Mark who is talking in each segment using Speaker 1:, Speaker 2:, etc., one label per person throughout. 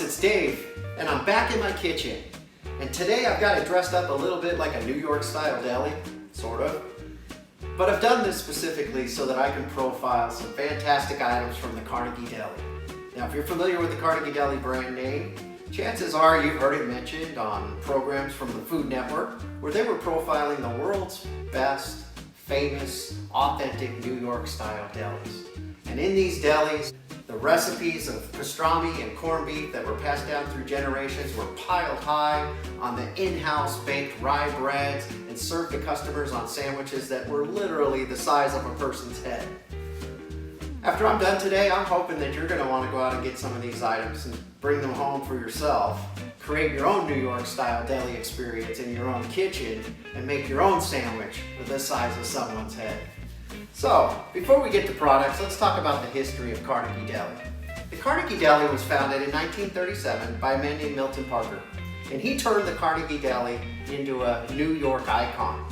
Speaker 1: it's Dave, and I'm back in my kitchen. And today I've got it dressed up a little bit like a New York style deli, sort of. But I've done this specifically so that I can profile some fantastic items from the Carnegie Deli. Now, if you're familiar with the Carnegie Deli brand name, chances are you've heard it mentioned on programs from the Food Network where they were profiling the world's best, famous, authentic New York style delis. And in these delis, the recipes of pastrami and corned beef that were passed down through generations were piled high on the in-house baked rye breads and served to customers on sandwiches that were literally the size of a person's head. After I'm done today, I'm hoping that you're going to want to go out and get some of these items and bring them home for yourself, create your own New York style deli experience in your own kitchen, and make your own sandwich with the size of someone's head. So, before we get to products, let's talk about the history of Carnegie Deli. The Carnegie Deli was founded in 1937 by a man named Milton Parker, and he turned the Carnegie Deli into a New York icon.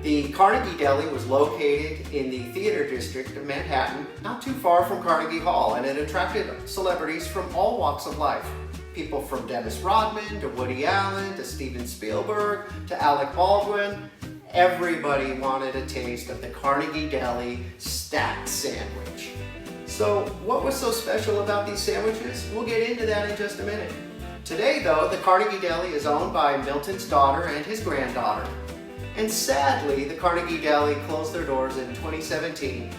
Speaker 1: The Carnegie Deli was located in the theater district of Manhattan, not too far from Carnegie Hall, and it attracted celebrities from all walks of life. People from Dennis Rodman to Woody Allen to Steven Spielberg to Alec Baldwin. Everybody wanted a taste of the Carnegie Deli stacked sandwich. So what was so special about these sandwiches? We'll get into that in just a minute. Today though, the Carnegie Deli is owned by Milton's daughter and his granddaughter. And sadly, the Carnegie Deli closed their doors in 2017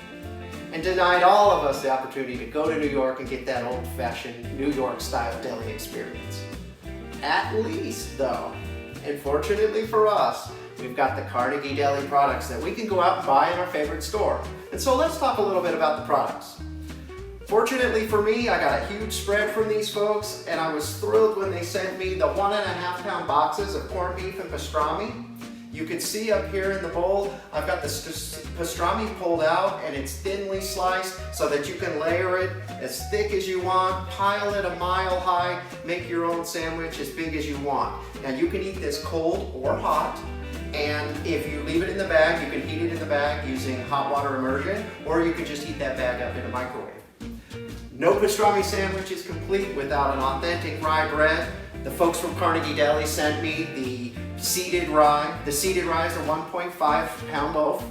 Speaker 1: and denied all of us the opportunity to go to New York and get that old-fashioned New York style deli experience. At least though, and fortunately for us, we've got the Carnegie Deli products that we can go out and buy in our favorite store. And so let's talk a little bit about the products. Fortunately for me, I got a huge spread from these folks, and I was thrilled when they sent me the 1.5 pound boxes of corned beef and pastrami. You can see up here in the bowl, I've got the pastrami pulled out and it's thinly sliced so that you can layer it as thick as you want, pile it a mile high, make your own sandwich as big as you want. Now you can eat this cold or hot. And if you leave it in the bag, you can heat it in the bag using hot water immersion, or you can just heat that bag up in a microwave. No pastrami sandwich is complete without an authentic rye bread. The folks from Carnegie Deli sent me the seeded rye. The seeded rye is a 1.5 pound loaf.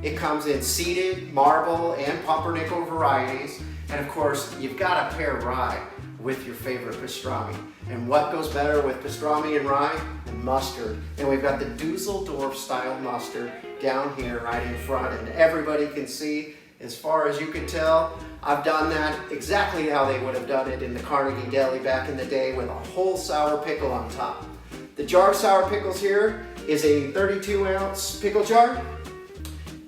Speaker 1: It comes in seeded, marble, and pumpernickel varieties. And of course, you've got to pair rye with your favorite pastrami. And what goes better with pastrami and rye? Mustard. And we've got the Dusseldorf style mustard down here right in front, and everybody can see, as far as you can tell, I've done that exactly how they would have done it in the Carnegie Deli back in the day, with a whole sour pickle on top. The jar of sour pickles here is a 32-ounce pickle jar.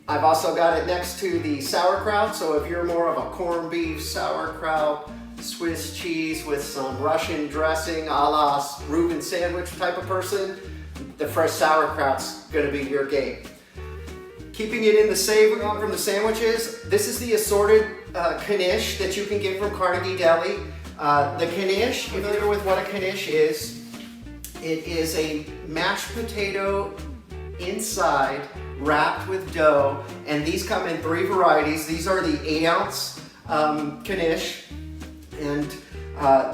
Speaker 1: I've also got it next to the sauerkraut, so if you're more of a corned beef sauerkraut, Swiss cheese with some Russian dressing a la Reuben sandwich type of person, the fresh sauerkraut's gonna be your game. Keeping it in the savory from the sandwiches, this is the assorted knish that you can get from Carnegie Deli. The knish, familiar with what a knish is, it is a mashed potato inside wrapped with dough, and these come in 3 varieties. These are the 8-ounce knish. And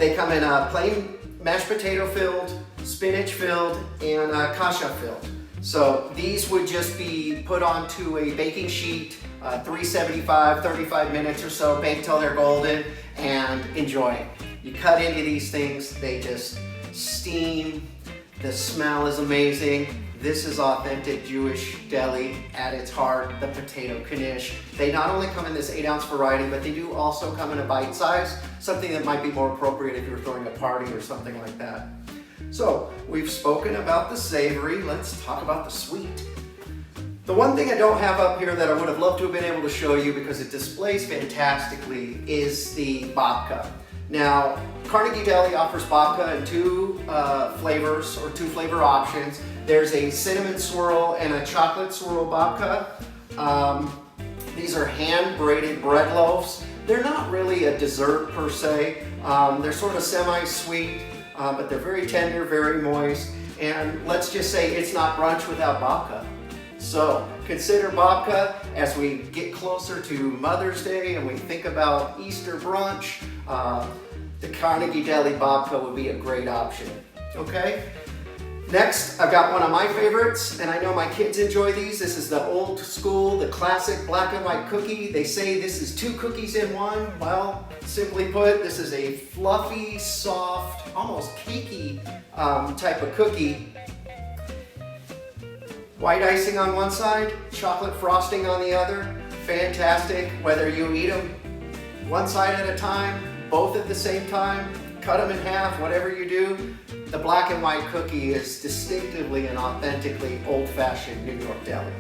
Speaker 1: they come in plain mashed potato filled, spinach filled, and kasha filled. So these would just be put onto a baking sheet, 375, 35 minutes or so, bake till they're golden, and enjoy it. You cut into these things, they just steam, the smell is amazing. This is authentic Jewish deli at its heart, the potato knish. They not only come in this 8-ounce variety, but they do also come in a bite size, something that might be more appropriate if you're throwing a party or something like that. So, we've spoken about the savory, let's talk about the sweet. The one thing I don't have up here that I would have loved to have been able to show you because it displays fantastically is the babka. Now, Carnegie Deli offers babka in 2 flavors, or 2 flavor options. There's a cinnamon swirl and a chocolate swirl babka. These are hand braided bread loaves. They're not really a dessert per se. They're sort of semi-sweet, but they're very tender, very moist. And let's just say it's not brunch without babka. So consider babka as we get closer to Mother's Day and we think about Easter brunch. the Carnegie Deli babka would be a great option, okay? Next, I've got one of my favorites, and I know my kids enjoy these. This is the old school, the classic black and white cookie. They say this is 2 cookies in one. Well, simply put, this is a fluffy, soft, almost cakey type of cookie. White icing on one side, chocolate frosting on the other. Fantastic, whether you eat them one side at a time, both at the same time, cut them in half, whatever you do. The black and white cookie is distinctively and authentically old-fashioned New York deli.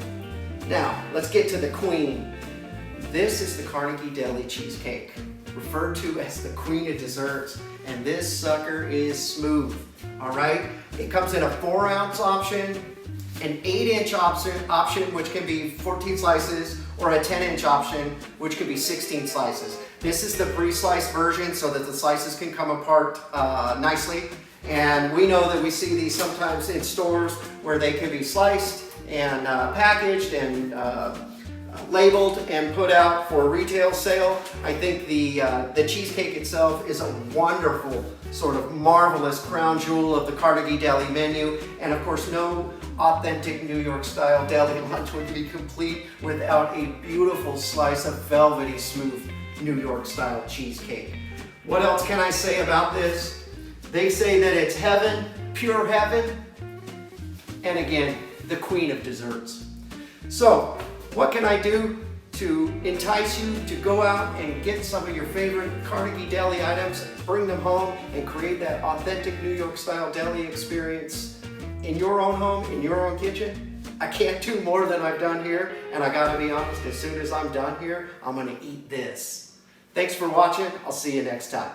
Speaker 1: Now, let's get to the queen. This is the Carnegie Deli cheesecake, referred to as the queen of desserts, and this sucker is smooth, all right? It comes in a 4-ounce option, an 8-inch option, which can be 14 slices, or a 10-inch option, which could be 16 slices. This is the pre-sliced version so that the slices can come apart nicely. And we know that we see these sometimes in stores where they can be sliced and packaged and labeled and put out for retail sale. I think the cheesecake itself is a wonderful, sort of marvelous crown jewel of the Carnegie Deli menu. And of course, no authentic New York style deli lunch would be complete without a beautiful slice of velvety smooth New York style cheesecake. What else can I say about this? They say that it's heaven, pure heaven, and again, the queen of desserts. So, what can I do to entice you to go out and get some of your favorite Carnegie Deli items, bring them home, and create that authentic New York style deli experience in your own home, in your own kitchen? I can't do more than I've done here, and I gotta be honest, as soon as I'm done here, I'm gonna eat this. Thanks for watching. I'll see you next time.